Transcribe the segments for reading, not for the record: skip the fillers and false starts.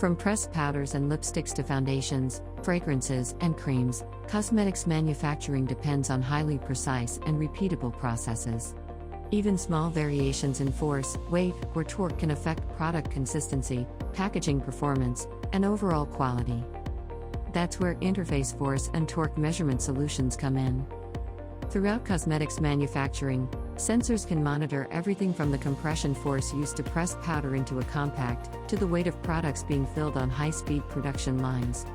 From pressed powders and lipsticks to foundations, fragrances, and creams, cosmetics manufacturing depends on highly precise and repeatable processes. Even small variations in force, weight, or torque can affect product consistency, packaging performance, and overall quality. That's where interface force and torque measurement solutions come in. Throughout cosmetics manufacturing, sensors can monitor everything from the compression force used to press powder into a compact, to the weight of products being filled on high-speed production lines.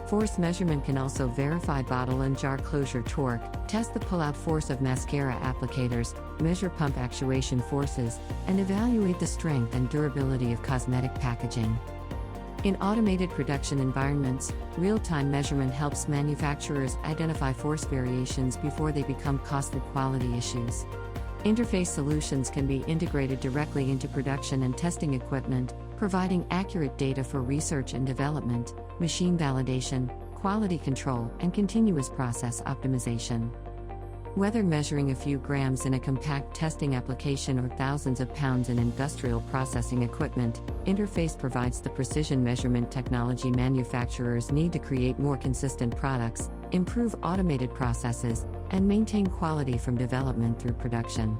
Force measurement can also verify bottle and jar closure torque, test the pull-out force of mascara applicators, measure pump actuation forces, and evaluate the strength and durability of cosmetic packaging. In automated production environments, real-time measurement helps manufacturers identify force variations before they become costly quality issues. Interface solutions can be integrated directly into production and testing equipment, providing accurate data for research and development, machine validation, quality control, and continuous process optimization. Whether measuring a few grams in a compact testing application or thousands of pounds in industrial processing equipment, Interface provides the precision measurement technology manufacturers need to create more consistent products, improve automated processes, and maintain quality from development through production.